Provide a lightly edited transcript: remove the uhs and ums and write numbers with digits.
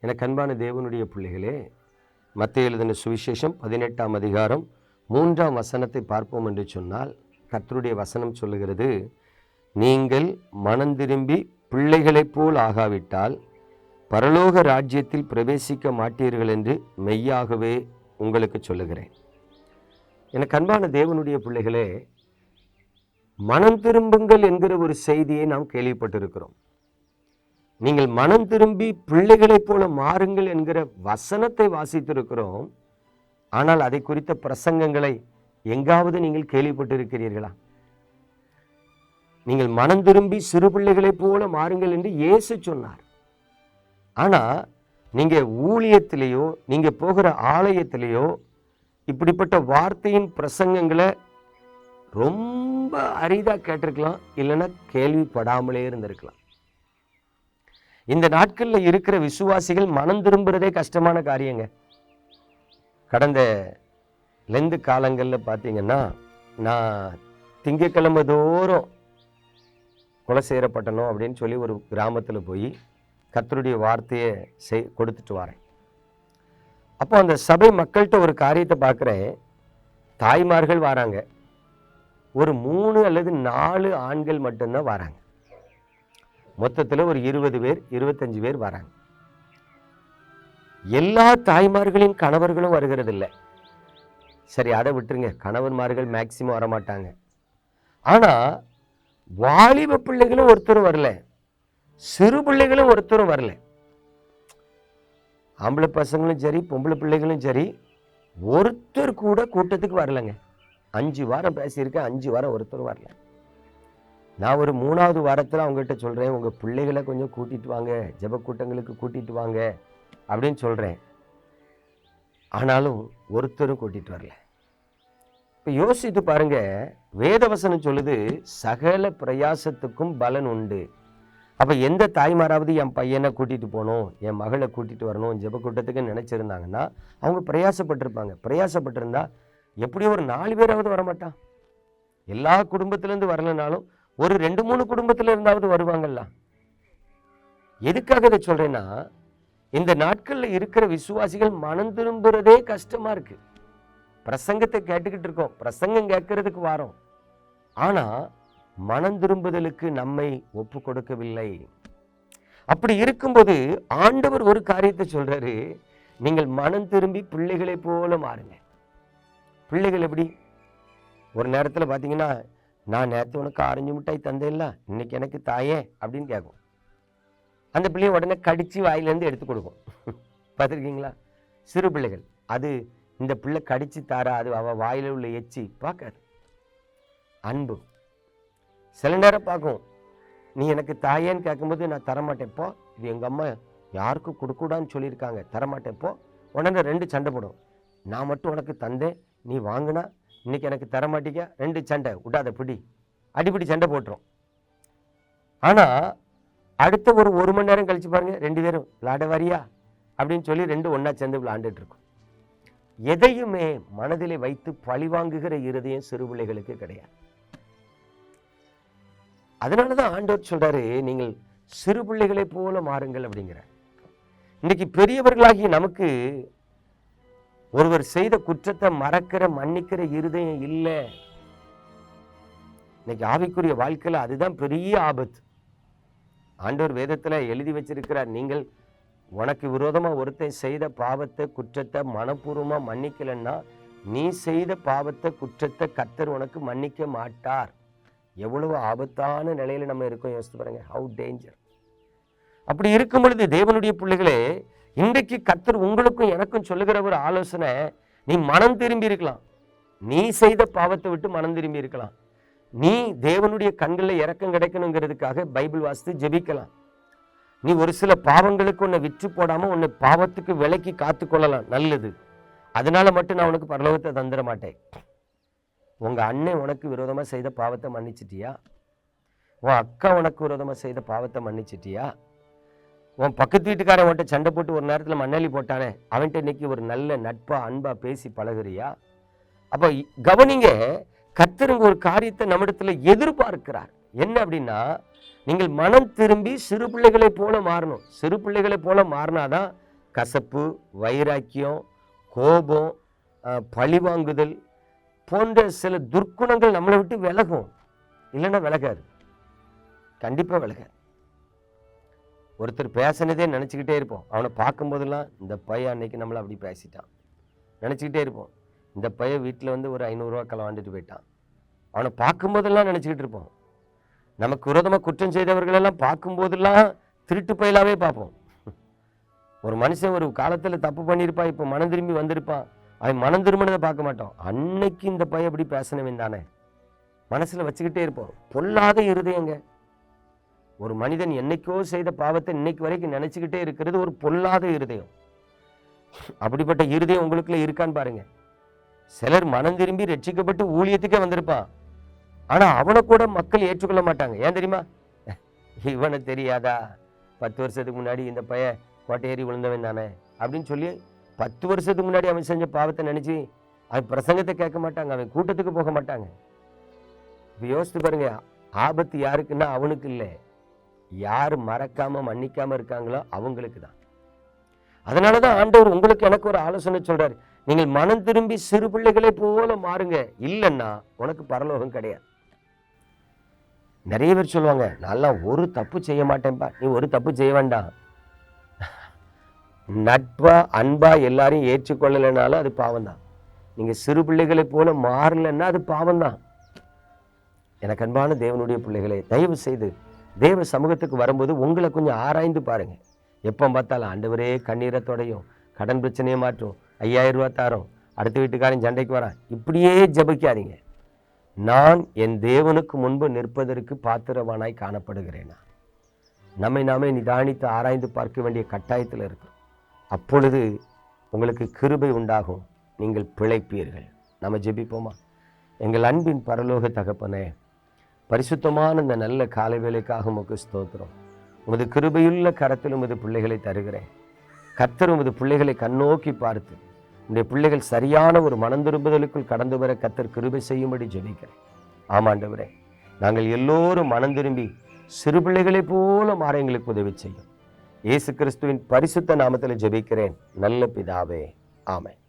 எனக்கு அன்பான தேவனுடைய பிள்ளைகளே, மத்தேயு எழுதின சுவிசேஷம் 18ஆம் அதிகாரம் 3ஆம் வசனத்தை பார்ப்போம் என்று சொன்னால், கர்த்தருடைய வசனம் சொல்லுகிறது, நீங்கள் மனந்திரும்பி பிள்ளைகளைப் போல் ஆகாவிட்டால் பரலோக ராஜ்யத்தில் பிரவேசிக்க மாட்டீர்கள் என்று மெய்யாகவே உங்களுக்கு சொல்லுகிறேன். எனக்கு அன்பான தேவனுடைய பிள்ளைகளே, மனம் திரும்புங்கள் என்கிற ஒரு செய்தியை நாம் கேள்விப்பட்டிருக்கிறோம். நீங்கள் மனம் திரும்பி பிள்ளைகளைப் போல மாறுங்கள் என்கிற வசனத்தை வாசித்திருக்கிறோம். ஆனால் அதை குறித்த பிரசங்கங்களை எங்காவது நீங்கள் கேள்விப்பட்டிருக்கிறீர்களா? நீங்கள் மனம் திரும்பி சிறு பிள்ளைகளைப் போல மாறுங்கள் என்று இயேசு சொன்னார். ஆனால் நீங்கள் ஊழியத்திலேயோ நீங்கள் போகிற ஆலயத்திலேயோ இப்படிப்பட்ட வார்த்தையின் பிரசங்கங்களை ரொம்ப அரிதாக கேட்டிருக்கலாம், இல்லைன்னா கேள்விப்படாமலே இருந்திருக்கலாம். இந்த நாட்களில் இருக்கிற விசுவாசிகள் மனம் திரும்புறதே கஷ்டமான காரியங்க. கடந்த லெந்து காலங்களில் பார்த்தீங்கன்னா, நான் திங்கக்கிழமை தோறும் குலசேரப்பட்டணும் அப்படின்னு சொல்லி ஒரு கிராமத்தில் போய் கர்த்தருடைய வார்த்தையை கொடுத்துட்டு வரேன். அப்போ அந்த சபை மக்கள்கிட்ட ஒரு காரியத்தை பார்க்குறேன். தாய்மார்கள் வராங்க, ஒரு 3 அல்லது 4 ஆண்கள் மட்டும்தான் வராங்க. மொத்தத்தில் ஒரு 20 பேர் 25 பேர் வராங்க. எல்லா தாய்மார்களின் கணவர்களும் வருகிறது இல்லை. சரி, அதை விட்டுருங்க, கணவன்மார்கள் மேக்சிமம் வரமாட்டாங்க. ஆனால் வாலிப பிள்ளைகளும் ஒருத்தரும் வரல, சிறு பிள்ளைகளும் ஒருத்தரும் வரல. ஆம்பளை பசங்களும் சரி பொம்பளை பிள்ளைகளும் சரி ஒருத்தர் கூட கூட்டத்துக்கு வரலைங்க. 5 வாரம் பேசியிருக்கேன், 5 வாரம் ஒருத்தரும் வரல. நான் ஒரு 3ஆவது வாரத்தில் அவங்ககிட்ட சொல்கிறேன், உங்கள் பிள்ளைகளை கொஞ்சம் கூட்டிகிட்டு வாங்க, ஜெப கூட்டங்களுக்கு கூட்டிகிட்டு வாங்க அப்படின்னு சொல்கிறேன். ஆனாலும் ஒருத்தரும் கூட்டிகிட்டு வரல. இப்போ யோசித்து பாருங்க, வேதவசனம் சொல்லுது, சகல பிரயாசத்துக்கும் பலன் உண்டு. அப்போ எந்த தாய்மாராவது என் பையனை கூட்டிகிட்டு போகணும், என் மகளை கூட்டிகிட்டு வரணும் ஜெப கூட்டத்துக்கு நினச்சிருந்தாங்கன்னா அவங்க பிரயாசப்பட்டிருப்பாங்க. பிரயாசப்பட்டிருந்தா எப்படியும் ஒரு 4 பேராவது வரமாட்டான். எல்லா குடும்பத்திலேருந்து வரலனாலும் ஒரு 2-3 குடும்பத்தில் இருந்தாவது வருவாங்கல்ல. எதுக்காக இதை சொல்றேன்னா, இந்த நாட்களில் இருக்கிற விசுவாசிகள் மனம் திரும்புறதே கஷ்டமா இருக்கு. பிரசங்கத்தை கேட்டுக்கிட்டு இருக்கோம், பிரசங்கம் கேட்கறதுக்கு வாரோம், ஆனா மனம் திரும்புதலுக்கு நம்மை ஒப்பு கொடுக்கவில்லை. அப்படி இருக்கும்போது ஆண்டவர் ஒரு காரியத்தை சொல்றாரு, நீங்கள் மனம் திரும்பி பிள்ளைகளை போல மாறுங்க. பிள்ளைகள் எப்படி? ஒரு நேரத்தில் பார்த்தீங்கன்னா, நான் நேற்று உனக்கு ஆரஞ்சு மிட்டாய் தந்தேன்ல, இன்னைக்கு எனக்கு தாயே அப்படின்னு கேட்கும். அந்த பிள்ளைய உடனே கடிச்சு வாயிலேருந்து எடுத்து கொடுக்கும். பார்த்துருக்கீங்களா? சிறு பிள்ளைகள் அது இந்த பிள்ளை கடிச்சு தாரா, அது அவள் வாயில் உள்ள எச்சி பார்க்காது. அன்பு சில நேரம் பார்க்கும், நீ எனக்கு தாயேன்னு கேட்கும்போது நான் தரமாட்டேப்போ, இது எங்கள் அம்மா யாருக்கும் கொடுக்கூடான்னு சொல்லியிருக்காங்க, தரமாட்டேப்போ. உடனே 2 சண்டை போடும். நான் மட்டும் உனக்கு தந்தேன், நீ வாங்கினா இன்னைக்கு எனக்கு தரமாட்டிக்க, 2 சண்டை, விடாத பிடி, அடிப்படி சண்டை போட்டுரும். ஆனால் அடுத்த ஒரு 1 மணி நேரம் கழிச்சு பாருங்க, 2 பேரும் விளாட வரியா அப்படின்னு சொல்லி 2 ஒன்றா சேர்ந்து விளாண்டுட்டு இருக்கும். எதையுமே மனதிலே வைத்து பழிவாங்குகிற இருதயம் சிறு பிள்ளைகளுக்கு கிடையாது. அதனாலதான் ஆண்டவர் சொல்றாரு, நீங்கள் சிறு பிள்ளைகளை போல மாறுங்கள் அப்படிங்கிற. இன்னைக்கு பெரியவர்களாகி நமக்கு ஒருவர் செய்த குற்றத்தை மறக்கிற மன்னிக்கிற இருதயம் இல்லை. இன்னைக்கு ஆவிக்குரிய வாழ்க்கையில் அதுதான் பெரிய ஆபத்து. ஆண்டவர் வேதத்தில் எழுதி வச்சிருக்கிறார், நீங்கள் உனக்கு விரோதமாக ஒருத்தன் செய்த பாவத்தை குற்றத்தை மனப்பூர்வமாக மன்னிக்கலைன்னா நீ செய்த பாவத்தை குற்றத்தை கர்த்தர் உனக்கு மன்னிக்க மாட்டார். எவ்வளவு ஆபத்தான நிலையில் நம்ம இருக்கோம், யோசித்து பாருங்க, ஹவு டேஞ்சர். அப்படி இருக்கும் பொழுது தேவனுடைய பிள்ளைகளே, இன்றைக்கு கர்த்தர் உங்களுக்கும் எனக்கும் சொல்லுகிற ஒரு ஆலோசனை, நீ மனம் திரும்பி இருக்கலாம், நீ செய்த பாவத்தை விட்டு மனம் திரும்பி இருக்கலாம், நீ தேவனுடைய கண்களில் இரக்கம் கிடைக்கணுங்கிறதுக்காக பைபிள் வாசித்து ஜெபிக்கலாம், நீ ஒரு சில பாவங்களுக்கு உன்னை விற்று போடாம உன்னை பாவத்துக்கு விலக்கி காத்து கொள்ளலாம், நல்லது. அதனால மட்டும் நான் உனக்கு பரலோகத்தை தந்துட மாட்டேன். உங்க அண்ணன் உனக்கு விரோதமா செய்த பாவத்தை மன்னிச்சிட்டியா? உன் அக்கா உனக்கு விரோதமா செய்த பாவத்தை மன்னிச்சிட்டியா? உன் பக்கத்து வீட்டுக்காரன் உன்ட்ட சண்டை போட்டு ஒரு நேரத்தில் மண்ணாளி போட்டானே, அவன்கிட்ட இன்னைக்கு ஒரு நல்ல நட்பா அன்பா பேசி பழகுறியா? அப்போ கவனிங்க, கர்த்தருங்க ஒரு காரியத்தை நம்மிடத்துல எதிர்பார்க்கிறார். என்ன அப்படின்னா, நீங்கள் மனம் திரும்பி சிறு பிள்ளைகளை போல மாறணும். சிறு பிள்ளைகளை போல மாறினாதான் கசப்பு, வைராக்கியம், கோபம், பழிவாங்குதல் போன்ற சில துர்க்குணங்கள் நம்மளை விட்டு விலகும். இல்லைன்னா விலகாது, கண்டிப்பாக விலகாது. ஒருத்தர் பேசினதே நினச்சிக்கிட்டே இருப்போம். அவனை பார்க்கும்போதெல்லாம் இந்த பையன் அன்னைக்கு நம்மளை அப்படி பேசிட்டான் நினச்சிக்கிட்டே இருப்போம். இந்த பையன் வீட்டில் வந்து ஒரு 500 ரூபா களவாண்டுட்டு போயிட்டான். அவனை பார்க்கும்போதெல்லாம் நினச்சிக்கிட்டு இருப்போம். நமக்கு விரோதமாக குற்றம் செய்தவர்களெல்லாம் பார்க்கும்போதெல்லாம் திருட்டு பயிலாவே பார்ப்போம். ஒரு மனுஷன் ஒரு காலத்தில் தப்பு பண்ணியிருப்பான், இப்போ மனம் திரும்பி வந்திருப்பான், அவன் மனம் திரும்பினதை பார்க்க மாட்டோம். அன்னைக்கு இந்த பையன் அப்படி பேசினவன் தானே மனசில் வச்சுக்கிட்டே இருப்போம். பொல்லாத இருதயங்க. ஒரு மனிதன் என்னைக்கோ செய்த பாவத்தை இன்னைக்கு வரைக்கும் நினச்சிக்கிட்டே இருக்கிறது ஒரு பொல்லாத இருதயம். அப்படிப்பட்ட இருதயம் உங்களுக்குள்ள இருக்கான்னு பாருங்க. சிலர் மனம் திரும்பி ரட்சிக்கப்பட்டு ஊழியத்துக்கே வந்திருப்பான், ஆனா அவனை கூட மக்கள் ஏற்றுக்கொள்ள மாட்டாங்க. ஏன் தெரியுமா? இவனை தெரியாதா, 10 வருஷத்துக்கு முன்னாடி இந்த பையன் கோட்டையேறி விழுந்தவன் தானே அப்படின்னு சொல்லி 10 வருஷத்துக்கு முன்னாடி அவன் செஞ்ச பாவத்தை நினைச்சு அவன் பிரசங்கத்தை கேட்க மாட்டாங்க, அவன் கூட்டத்துக்கு போக மாட்டாங்க. இப்போ யோசித்து பாருங்க, ஆபத்து யாருக்குன்னா அவனுக்கு இல்லை, யார் மறக்காம மன்னிக்காம இருக்காங்களோ அவங்களுக்கு தான். அதனாலதான் ஆண்டவர் உங்களுக்கு எனக்கு ஒரு ஆலோசனை சொல்றாரு, நீங்கள் மனம் திரும்பி சிறு பிள்ளைகளை போல மாறுங்க, இல்லைன்னா உனக்கு பரலோகம் கிடையாது. நிறைய பேர் சொல்லுவாங்க, நான் ஒரு தப்பு செய்ய மாட்டேன்பா. நீ ஒரு தப்பு செய்ய வேண்டாம். நட்பா அன்பா எல்லாரையும் ஏற்றுக்கொள்ளலைனாலும் அது பாவம் தான். நீங்க சிறு பிள்ளைகளை போல மாறலன்னா அது பாவம் தான். எனக்கு அன்பான தேவனுடைய பிள்ளைகளே, தயவு செய்து தேவ சமூகத்துக்கு வரும்போது உங்களை கொஞ்சம் ஆராய்ந்து பாருங்க. எப்போ பார்த்தாலும் ஆண்டவரே கண்ணீரத்தோடையும் கடன் பிரச்சனையை மாற்றும், 5000 ரூபா தாரோம், அடுத்த வீட்டுக்காரன் சண்டைக்கு வரான், இப்படியே ஜபிக்காதீங்க. நான் என் தேவனுக்கு முன்பு நிற்பதற்கு பாத்திரவானாய் காணப்படுகிறேனா? நம்மை நாமே நிதானித்து ஆராய்ந்து பார்க்க வேண்டிய கட்டாயத்தில் இருக்கும். அப்பொழுது உங்களுக்கு கிருபை உண்டாகும், நீங்கள் பிழைப்பீர்கள். நம்ம ஜெபிப்போமா? எங்கள் அன்பின் பரலோக தகப்பனே, பரிசுத்தமான இந்த நல்ல காலை வேளைக்காக உமக்கு ஸ்தோத்திரம். உமது கிருபையுள்ள கரத்தில் உமது பிள்ளைகளை தருகிறேன். கர்த்தர் உமது பிள்ளைகளை கண்ணோக்கி பார்த்து உடைய பிள்ளைகள் சரியான ஒரு மனந்திரும்புதலுக்குள் கடந்து வர கர்த்தர் கிருபை செய்யும்படி ஜெபிக்கிறேன். ஆமாண்டவரே, நாங்கள் எல்லோரும் மனம் திரும்பி சிறு பிள்ளைகளை போல மாற எங்களுக்கு உதவி செய்யும். இயேசு கிறிஸ்துவின் பரிசுத்த நாமத்தில் ஜெபிக்கிறேன் நல்ல பிதாவே, ஆமென்.